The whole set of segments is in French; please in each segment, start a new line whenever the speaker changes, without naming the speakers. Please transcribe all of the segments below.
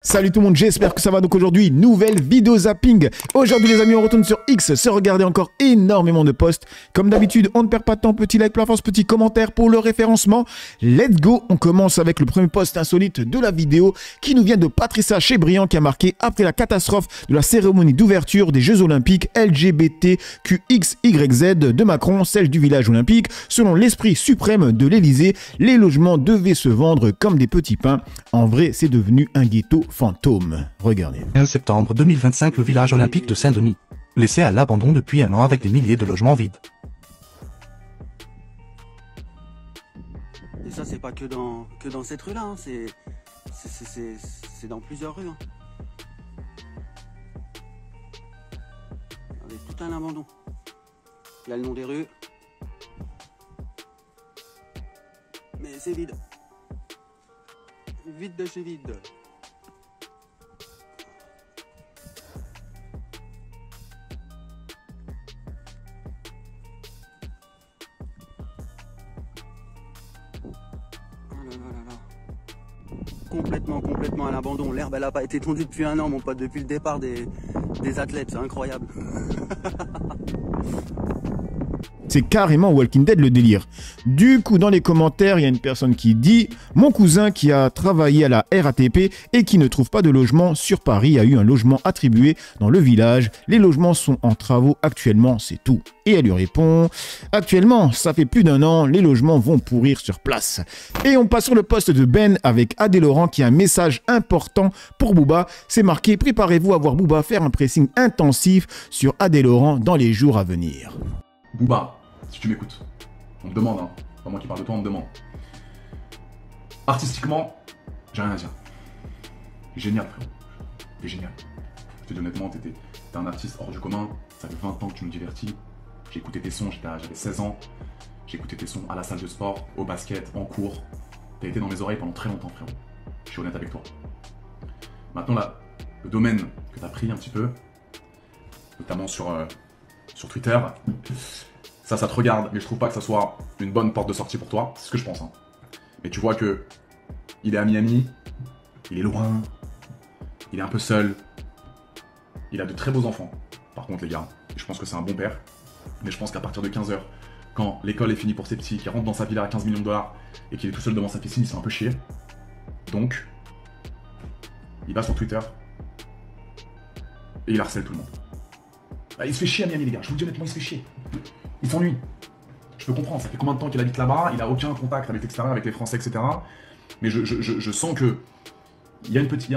Salut tout le monde, j'espère que ça va. Donc aujourd'hui, nouvelle vidéo zapping. Aujourd'hui les amis, on retourne sur X, se regarder encore énormément de posts. Comme d'habitude, on ne perd pas de temps, petit like, plein force, petit commentaire pour le référencement. Let's go, on commence avec le premier post insolite de la vidéo qui nous vient de Patricia Chebriand qui a marqué: après la catastrophe de la cérémonie d'ouverture des Jeux Olympiques LGBTQXYZ de Macron, celle du village olympique, selon l'esprit suprême de l'Elysée, les logements devaient se vendre comme des petits pains. En vrai, c'est devenu un ghetto fantôme. Regardez.
15 septembre 2025, le village olympique de Saint-Denis, laissé à l'abandon depuis un an avec des milliers de logements vides.
Et ça, c'est pas que dans cette rue-là, hein. C'est dans plusieurs rues. Hein. Regardez, tout un abandon. Il y a le nom des rues. Mais c'est vide. Vide de chez vide. Complètement à l'abandon. L'herbe elle a pas été tondue depuis un an mon pote, depuis le départ des athlètes, c'est incroyable.
C'est carrément Walking Dead le délire. Du coup, dans les commentaires, il y a une personne qui dit: mon cousin qui a travaillé à la RATP et qui ne trouve pas de logement sur Paris a eu un logement attribué dans le village. Les logements sont en travaux actuellement, c'est tout. Et elle lui répond: actuellement, ça fait plus d'un an, les logements vont pourrir sur place. Et on passe sur le post de Ben avec Adé Laurent qui a un message important pour Booba. C'est marqué: préparez-vous à voir Booba faire un pressing intensif sur Adé Laurent dans les jours à venir.
Booba, si tu m'écoutes, on te demande, hein, pas moi qui parle de toi, on te demande. Artistiquement, j'ai rien à dire. Génial, frérot. T'es génial. Je te dis honnêtement, t'es un artiste hors du commun. Ça fait 20 ans que tu nous divertis. J'ai écouté tes sons, j'avais 16 ans. J'ai écouté tes sons à la salle de sport, au basket, en cours. T'as été dans mes oreilles pendant très longtemps, frérot. Je suis honnête avec toi. Maintenant, là, le domaine que t'as pris un petit peu, notamment sur Twitter, ça te regarde, mais je trouve pas que ça soit une bonne porte de sortie pour toi, c'est ce que je pense. Hein. Mais tu vois que il est à Miami, il est loin, il est un peu seul, il a de très beaux enfants, par contre les gars, je pense que c'est un bon père, mais je pense qu'à partir de 15h, quand l'école est finie pour ses petits, qu'il rentre dans sa villa à 15 millions de dollars, et qu'il est tout seul devant sa piscine, il se fait un peu chier. Donc, il va sur Twitter, et il harcèle tout le monde. Bah, il se fait chier à Miami les gars, je vous le dis honnêtement, il se fait chier. Il s'ennuie. Je peux comprendre, ça fait combien de temps qu'il habite là-bas, il n'a aucun contact avec l'extérieur, avec les Français, etc. Mais je sens que il y a une petite,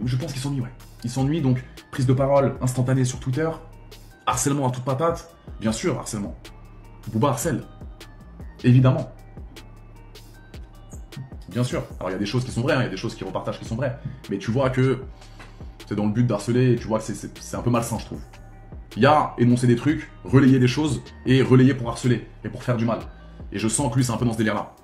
je pense qu'il s'ennuie, ouais. Il s'ennuie, donc prise de parole instantanée sur Twitter, harcèlement à toute patate, bien sûr, harcèlement. Booba harcèle, évidemment. Bien sûr. Alors il y a des choses qui sont vraies, hein, il y a des choses qui repartagent qui sont vraies, mais tu vois que c'est dans le but d'harceler, et tu vois que c'est un peu malsain, je trouve. Il y a énoncer des trucs, relayer des choses, et relayer pour harceler, et pour faire du mal. Et je sens que lui, c'est un peu dans ce délire-là.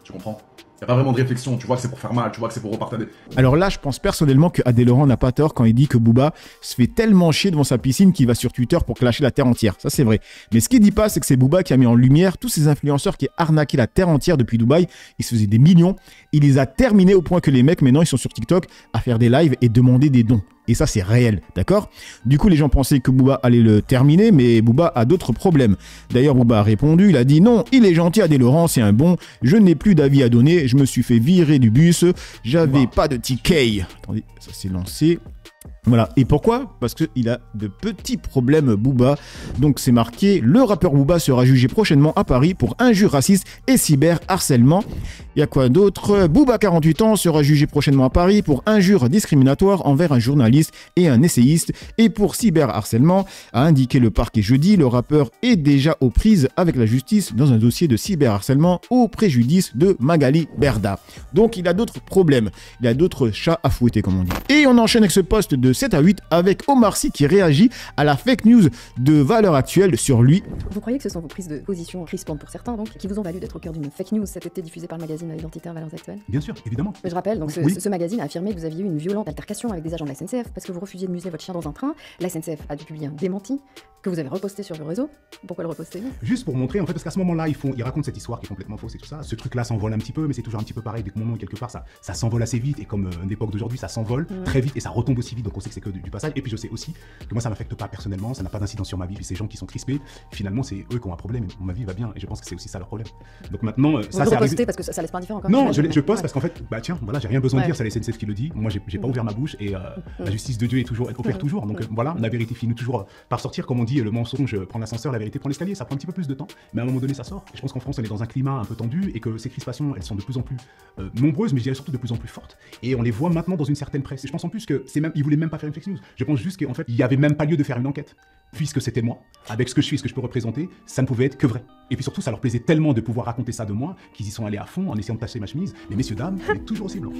Tu comprends? Il n'y a pas vraiment de réflexion, tu vois que c'est pour faire mal, tu vois que c'est pour repartager. Alors
là, je pense personnellement que Adé Laurent n'a pas tort quand il dit que Booba se fait tellement chier devant sa piscine qu'il va sur Twitter pour clasher la terre entière. Ça, c'est vrai. Mais ce qu'il dit pas, c'est que c'est Booba qui a mis en lumière tous ces influenceurs qui arnaquaient la terre entière depuis Dubaï. Ils se faisaient des millions. Il les a terminés au point que les mecs, maintenant, ils sont sur TikTok à faire des lives et demander des dons. Et ça, c'est réel, d'accord? Du coup, les gens pensaient que Booba allait le terminer, mais Booba a d'autres problèmes. D'ailleurs, Booba a répondu, il a dit: non, il est gentil, Adé Laurent, c'est un bon. Je n'ai plus d'avis à donner, je me suis fait virer du bus, j'avais pas de ticket. Attendez, ça s'est lancé. Voilà, et pourquoi? Parce qu'il a de petits problèmes, Booba. Donc c'est marqué: le rappeur Booba sera jugé prochainement à Paris pour injures racistes et cyberharcèlement. Il y a quoi d'autre? Booba, 48 ans, sera jugé prochainement à Paris pour injures discriminatoires envers un journaliste et un essayiste et pour cyberharcèlement, a indiqué le parquet jeudi. Le rappeur est déjà aux prises avec la justice dans un dossier de cyberharcèlement au préjudice de Magali Berda. Donc il a d'autres problèmes, il a d'autres chats à fouetter comme on dit. Et on enchaîne avec ce post post de 7 à 8 avec Omar Sy qui réagit à la fake news de Valeurs Actuelles sur lui.
Vous croyez que ce sont vos prises de position crispantes pour certains, donc, qui vous ont valu d'être au cœur d'une fake news cet été diffusée par le magazine Identitaire Valeurs Actuelles?
Bien sûr, évidemment.
Je rappelle, donc,
Oui.
ce magazine a affirmé que vous aviez eu une violente altercation avec des agents de la SNCF parce que vous refusiez de museler votre chien dans un train. La SNCF a dû publier un démenti que vous avez reposté sur le réseau. Pourquoi le reposter?
Juste pour montrer, en fait, parce qu'à ce moment-là, ils racontent cette histoire qui est complètement fausse et tout ça. Ce truc-là s'envole un petit peu, mais c'est toujours un petit peu pareil. Dès que mon nom est quelque part, ça s'envole assez vite. Et comme l'époque d'aujourd'hui, ça s'envole très vite et ça retombe aussi vite. Donc on sait que c'est que du passage. Et puis je sais aussi que moi, ça m'affecte pas personnellement, ça n'a pas d'incidence sur ma vie. Puis ces gens qui sont crispés, finalement, c'est eux qui ont un problème. Et ma vie va bien. Et je pense que c'est aussi ça leur problème. Donc maintenant, ça
vous
c'est
repostez
arrivé.
parce que ça laisse pas indifférent encore.
Non, je poste
Ouais.
parce qu'en fait, bah tiens, voilà, j'ai rien besoin de
Ouais.
dire, c'est la SNCF qui le dit. Moi, j'ai pas ouvert ma bouche et la justice de Dieu est toujours opère toujours. Donc voilà, la vérité finit toujours par sortir. Comme on dit, le mensonge prend l'ascenseur, la vérité prend l'escalier. Ça prend un petit peu plus de temps, mais à un moment donné, ça sort. Et je pense qu'en France, on est dans un climat un peu tendu et que ces crispations, elles sont de plus en plus nombreuses, mais je dirais surtout de plus en plus fortes. Et on les voit maintenant dans une certaine presse. Et je pense en plus que ils voulaient même pas faire une fake news. Je pense juste qu'en fait, il y avait même pas lieu de faire une enquête. Puisque c'était moi, avec ce que je suis et ce que je peux représenter, ça ne pouvait être que vrai. Et puis surtout, ça leur plaisait tellement de pouvoir raconter ça de moi qu'ils y sont allés à fond en essayant de tacher ma chemise. Mais messieurs, dames, elle est toujours aussi blanche.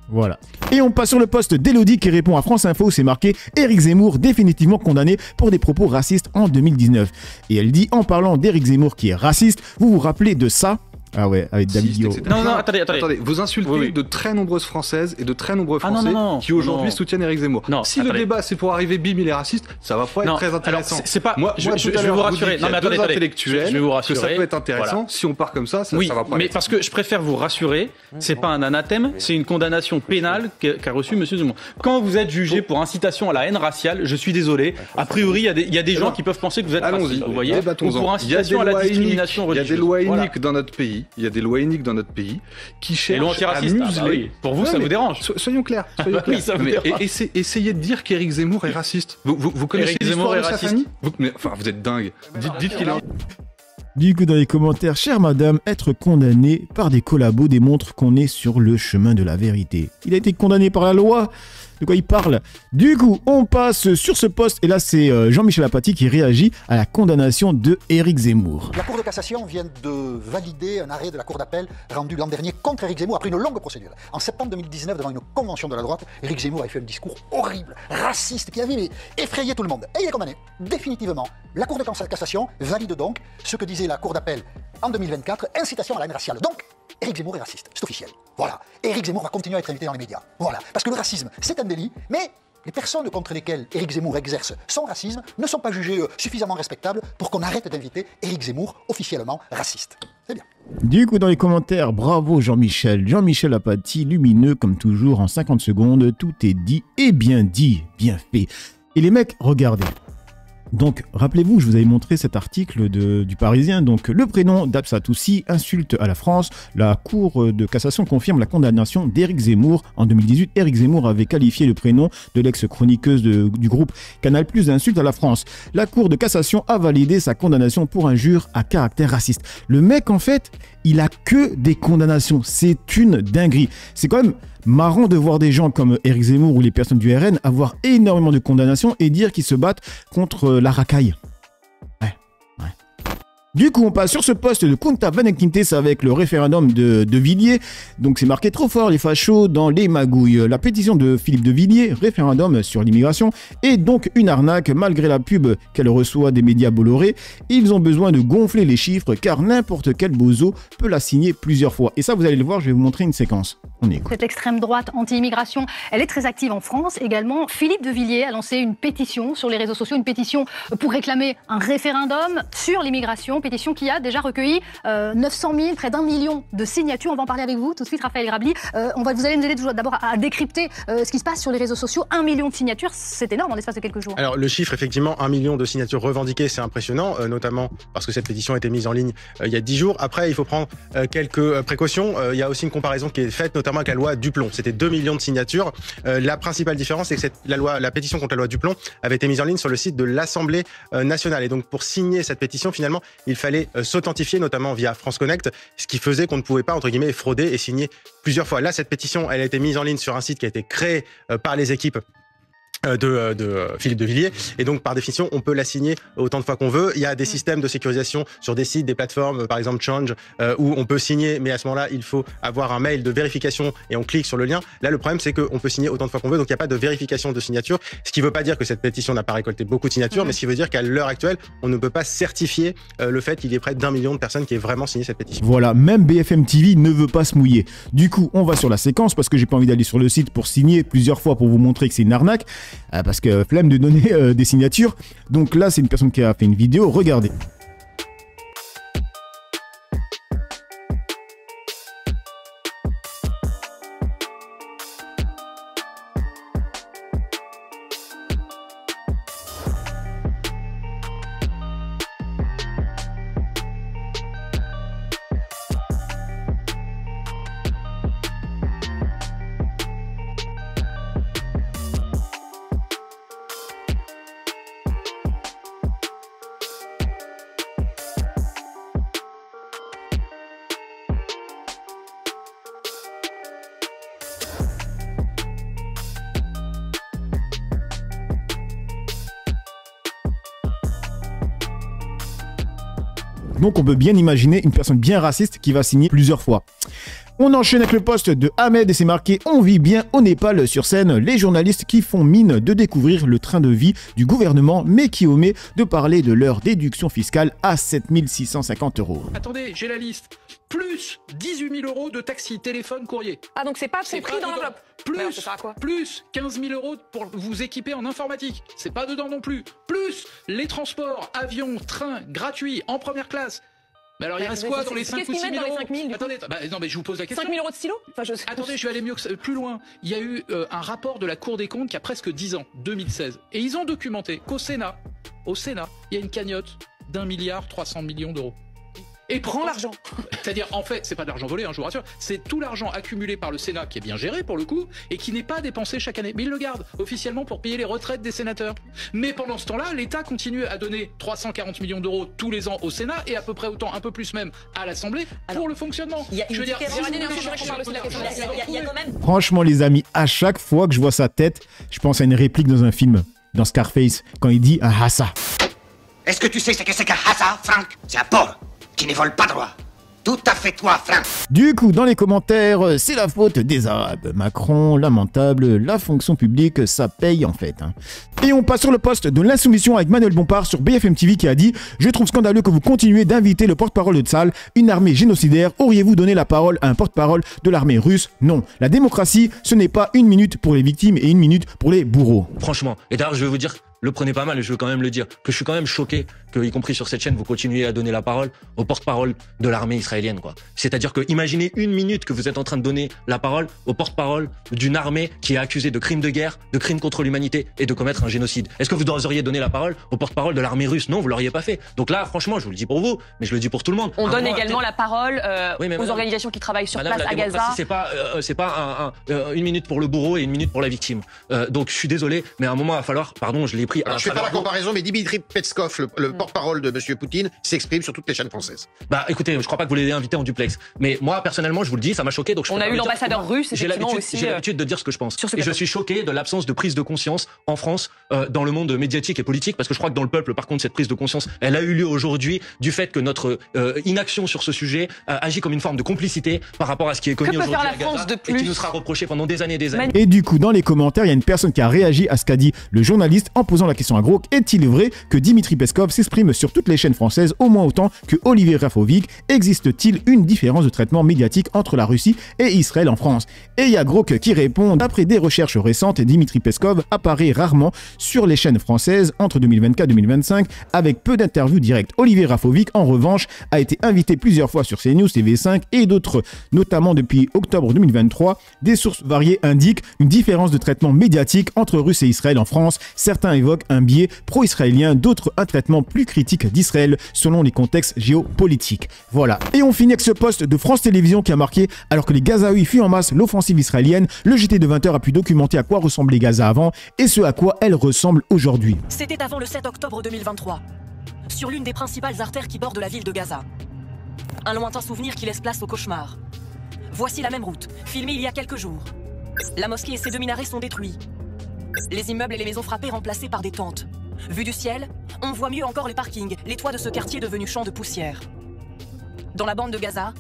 Voilà. Et on passe sur le post d'Elodie qui répond à France Info, c'est marqué « Éric Zemmour définitivement condamné pour des propos racistes en 2019 ». Et elle dit, en parlant d'Éric Zemmour qui est raciste, vous vous rappelez de ça? Ah ouais, avec David Guillaume.
Non, attendez. Vous insultez de très nombreuses Françaises et de très nombreux Français qui aujourd'hui soutiennent Éric Zemmour. Si le débat c'est pour arriver bim il est raciste, ça va pas être très intéressant.
Alors, c'est pas.
Moi,
je vais vous rassurer. Non mais attendez,
intellectuels,
je vais vous rassurer.
que ça peut être intéressant.
Voilà.
Si on part comme ça, ça va pas.
Mais parce que je préfère vous rassurer, c'est pas un anathème, c'est une condamnation pénale qu'a reçue Monsieur Zemmour. Quand vous êtes jugé pour incitation à la haine raciale, je suis désolé. A priori, il y a des gens qui peuvent penser que vous êtes raciste. Vous voyez. Ou pour incitation à la discrimination religieuse.
Il y a des lois iniques dans notre pays. Il y a des lois iniques dans notre pays qui cherchent à museler.
Pour vous, ça vous dérange.
Soyons clairs.
Oui, ça vous dérange.
Essayez de dire qu'Éric Zemmour est raciste. Vous connaissez l'histoire de sa famille? Vous êtes dingue. Dites qu'il est...
Du coup, dans les commentaires, chère madame, être condamné par des collabos démontre qu'on est sur le chemin de la vérité. Il a été condamné par la loi. De quoi il parle? Du coup, on passe sur ce poste, et là c'est Jean-Michel Apathy qui réagit à la condamnation de Éric Zemmour.
La Cour de cassation vient de valider un arrêt de la Cour d'appel rendu l'an dernier contre Éric Zemmour après une longue procédure. En septembre 2019, devant une convention de la droite, Éric Zemmour a fait un discours horrible, raciste, qui avait effrayé tout le monde. Et il est condamné, définitivement. La Cour de cassation valide donc ce que disait la Cour d'appel en 2024, incitation à la haine raciale. Donc, Éric Zemmour est raciste, c'est officiel. Voilà. Éric Zemmour va continuer à être invité dans les médias. Voilà. Parce que le racisme, c'est un délit, mais les personnes contre lesquelles Éric Zemmour exerce son racisme ne sont pas jugées suffisamment respectables pour qu'on arrête d'inviter Éric Zemmour officiellement raciste. C'est bien.
Du coup, dans les commentaires, bravo Jean-Michel. Jean-Michel Apathy, lumineux comme toujours, en 50 secondes, tout est dit, bien fait. Et les mecs, regardez. Donc, rappelez-vous, je vous avais montré cet article du Parisien. Donc, le prénom d'Absatoussi insulte à la France. La Cour de cassation confirme la condamnation d'Éric Zemmour. En 2018, Éric Zemmour avait qualifié le prénom de l'ex-chroniqueuse du groupe Canal+ d'insulte à la France. La Cour de cassation a validé sa condamnation pour injure à caractère raciste. Le mec, en fait, il a que des condamnations. C'est une dinguerie. C'est quand même marrant de voir des gens comme Éric Zemmour ou les personnes du RN avoir énormément de condamnations et dire qu'ils se battent contre la racaille. Ouais. Du coup, on passe sur ce poste de Kunta Vanekintes avec le référendum de Villiers. Donc, c'est marqué trop fort les fachos dans les magouilles. La pétition de Philippe de Villiers, référendum sur l'immigration, est donc une arnaque malgré la pub qu'elle reçoit des médias Bolloré. Ils ont besoin de gonfler les chiffres car n'importe quel bozo peut la signer plusieurs fois. Et ça, vous allez le voir, je vais vous montrer une séquence. On écoute.
Cette extrême droite anti-immigration, elle est très active en France également. Philippe de Villiers a lancé une pétition sur les réseaux sociaux, une pétition pour réclamer un référendum sur l'immigration, pétition qui a déjà recueilli 900 000, près d'1 million de signatures. On va en parler avec vous tout de suite, Raphaël Grabli. Vous allez nous aider d'abord à décrypter ce qui se passe sur les réseaux sociaux. 1 million de signatures, c'est énorme en l'espace de quelques jours.
Alors le chiffre, effectivement, 1 million de signatures revendiquées, c'est impressionnant, notamment parce que cette pétition a été mise en ligne il y a 10 jours. Après, il faut prendre quelques précautions. Il y a aussi une comparaison qui est faite, notamment avec la loi Duplon. C'était 2 millions de signatures. La principale différence, c'est que la pétition contre la loi Duplon avait été mise en ligne sur le site de l'Assemblée nationale. Et donc, pour signer cette pétition, finalement, il fallait s'authentifier, notamment via France Connect, ce qui faisait qu'on ne pouvait pas, entre guillemets, frauder et signer plusieurs fois. Là, cette pétition, elle a été mise en ligne sur un site qui a été créé par les équipes Philippe de Villiers, et donc par définition on peut la signer autant de fois qu'on veut. Il y a des systèmes de sécurisation sur des sites, des plateformes, par exemple Change, où on peut signer, mais à ce moment-là il faut avoir un mail de vérification et on clique sur le lien. Là le problème c'est qu'on peut signer autant de fois qu'on veut, donc il n'y a pas de vérification de signature, ce qui ne veut pas dire que cette pétition n'a pas récolté beaucoup de signatures, mais ce qui veut dire qu'à l'heure actuelle on ne peut pas certifier le fait qu'il y ait près d'1 million de personnes qui aient vraiment signé cette pétition.
Voilà, même BFM TV ne veut pas se mouiller. Du coup on va sur la séquence parce que j'ai pas envie d'aller sur le site pour signer plusieurs fois pour vous montrer que c'est une arnaque. Parce que flemme de donner des signatures. Donc là, c'est une personne qui a fait une vidéo. Regardez. Donc on peut bien imaginer une personne bien raciste qui va signer plusieurs fois. On enchaîne avec le post de Ahmed et c'est marqué « On vit bien au Népal » sur scène. Les journalistes qui font mine de découvrir le train de vie du gouvernement mais qui omet de parler de leur déduction fiscale à 7 650 €.
Attendez, j'ai la liste. Plus 18 000 € de taxi, téléphone, courrier.
Ah donc c'est pas pris dans l'enveloppe.
Plus 15 000 € pour vous équiper en informatique. C'est pas dedans non plus. Plus les transports, avions, trains, gratuits, en première classe. Mais alors il reste quoi dans les 5 ou 6 000 €? Attendez, non mais je vous pose la question.
5 000 € de stylo
Attendez, je vais aller plus loin. Il y a eu un rapport de la Cour des comptes qui a presque 10 ans, 2016. Et ils ont documenté qu'au Sénat, il y a une cagnotte d'1 milliard 300 millions d'euros. Et
prends l'argent.
C'est-à-dire, en fait, c'est pas de l'argent volé, je vous rassure, c'est tout l'argent accumulé par le Sénat qui est bien géré pour le coup et qui n'est pas dépensé chaque année. Mais il le garde officiellement pour payer les retraites des sénateurs. Mais pendant ce temps-là, l'État continue à donner 340 millions d'euros tous les ans au Sénat et à peu près autant, un peu plus même, à l'Assemblée pour le fonctionnement.
Franchement, les amis, à chaque fois que je vois sa tête, je pense à une réplique dans un film, dans Scarface, quand il dit un hassa.
Est-ce que tu sais ce que c'est qu'un hassa, Franck? C'est un porc qui ne vole pas droit. Tout à fait toi, Franck.
Du coup, dans les commentaires, c'est la faute des Arabes. Macron, lamentable, la fonction publique, ça paye en fait. Et on passe sur le poste de l'insoumission avec Manuel Bompard sur BFM TV qui a dit « Je trouve scandaleux que vous continuez d'inviter le porte-parole de Tsahal, une armée génocidaire. Auriez-vous donné la parole à un porte-parole de l'armée russe? Non. La démocratie, ce n'est pas 1 minute pour les victimes et 1 minute pour les bourreaux. »
Franchement, et d'ailleurs je vais vous dire, le prenez pas mal et je veux quand même le dire, que je suis quand même choqué que, y compris sur cette chaîne, vous continuez à donner la parole au porte-parole de l'armée israélienne, quoi. C'est-à-dire que, imaginez 1 minute que vous êtes en train de donner la parole au porte-parole d'une armée qui est accusée de crimes de guerre, de crimes contre l'humanité et de commettre un génocide. Est-ce que vous auriez donné la parole au porte-parole de l'armée russe? Non, vous l'auriez pas fait. Donc là, franchement, je vous le dis pour vous, mais je le dis pour tout le monde.
On donne également la parole aux organisations qui travaillent sur place à Gaza.
C'est pas 1 minute pour le bourreau et 1 minute pour la victime. Donc je suis désolé, mais à un moment, il va falloir, pardon, je l'ai pris.
Alors, je fais pas la comparaison, mais Dimitri Peskov, le porte-parole de Monsieur Poutine, s'exprime sur toutes les chaînes françaises.
Bah écoutez, je crois pas que vous l'ayez invité en duplex. Mais moi, personnellement, je vous le dis, ça m'a choqué. Donc
on a eu l'ambassadeur russe, effectivement, aussi.
J'ai l'habitude de dire ce que je pense. Et je suis choqué de l'absence de prise de conscience en France, dans le monde médiatique et politique, parce que je crois que dans le peuple, par contre, cette prise de conscience, elle a eu lieu aujourd'hui du fait que notre inaction sur ce sujet agit comme une forme de complicité par rapport à ce qui est connu aujourd'hui à Gaza et qui nous sera reproché pendant des années et des années.
Et du coup, dans les commentaires, il y a une personne qui a réagi à ce qu'a dit le journaliste en posant la question à Grok. Est-il vrai que Dimitri Peskov s'exprime sur toutes les chaînes françaises au moins autant que Olivier Rafovic? Existe-t-il une différence de traitement médiatique entre la Russie et Israël en France? Et il y a Grok qui répond: d'après des recherches récentes, Dimitri Peskov apparaît rarement sur les chaînes françaises entre 2024 et 2025 avec peu d'interviews directes. Olivier Rafovic, en revanche, a été invité plusieurs fois sur CNews, TV5 et d'autres, notamment depuis octobre 2023. Des sources variées indiquent une différence de traitement médiatique entre Russes et Israël en France. Certains évoquent un biais pro-israélien, d'autres un traitement plus critique d'Israël selon les contextes géopolitiques. Voilà. Et on finit avec ce post de France Télévisions qui a marqué: alors que les Gazaouis fuient en masse l'offensive israélienne, le JT de 20h a pu documenter à quoi ressemblait Gaza avant et ce à quoi elle ressemble aujourd'hui.
C'était avant le 7 octobre 2023, sur l'une des principales artères qui bordent la ville de Gaza. Un lointain souvenir qui laisse place au cauchemar. Voici la même route, filmée il y a quelques jours. La mosquée et ses 2 minarets sont détruits. Les immeubles et les maisons frappées remplacées par des tentes. Vu du ciel, on voit mieux encore les parkings, les toits de ce quartier devenu champ de poussière. Dans la bande de Gaza,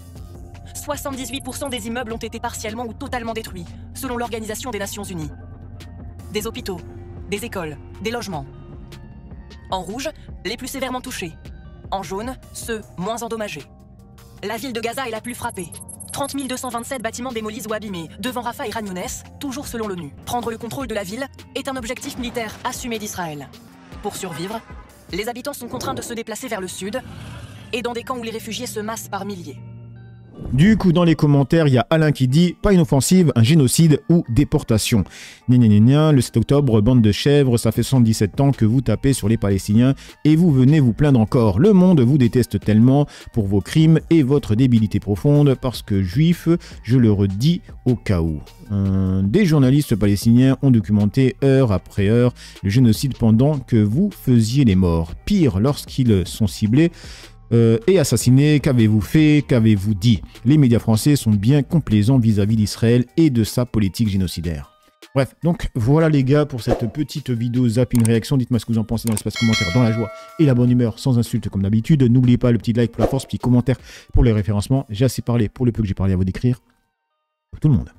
78% des immeubles ont été partiellement ou totalement détruits, selon l'Organisation des Nations Unies. Des hôpitaux, des écoles, des logements. En rouge, les plus sévèrement touchés. En jaune, ceux moins endommagés. La ville de Gaza est la plus frappée. 30 227 bâtiments démolis ou abîmés, devant Rafah et Khan Younes, toujours selon l'ONU. Prendre le contrôle de la ville est un objectif militaire assumé d'Israël. Pour survivre, les habitants sont contraints de se déplacer vers le sud et dans des camps où les réfugiés se massent par milliers.
Du coup, dans les commentaires, il y a Alain qui dit « Pas une offensive, un génocide ou déportation ». Le 7 octobre, bande de chèvres, ça fait 117 ans que vous tapez sur les Palestiniens et vous venez vous plaindre encore. Le monde vous déteste tellement pour vos crimes et votre débilité profonde parce que juifs, je le redis au cas où. Des journalistes palestiniens ont documenté heure après heure le génocide pendant que vous faisiez les morts. Pire, lorsqu'ils sont ciblés et assassiné, qu'avez-vous fait, qu'avez-vous dit? Les médias français sont bien complaisants vis-à-vis d'Israël et de sa politique génocidaire. Bref, donc voilà les gars pour cette petite vidéo zapping réaction. Dites-moi ce que vous en pensez dans l'espace commentaire, dans la joie et la bonne humeur, sans insultes comme d'habitude. N'oubliez pas le petit like pour la force, petit commentaire pour les référencements. J'ai assez parlé pour le peu que j'ai parlé à vous décrire. Tout le monde.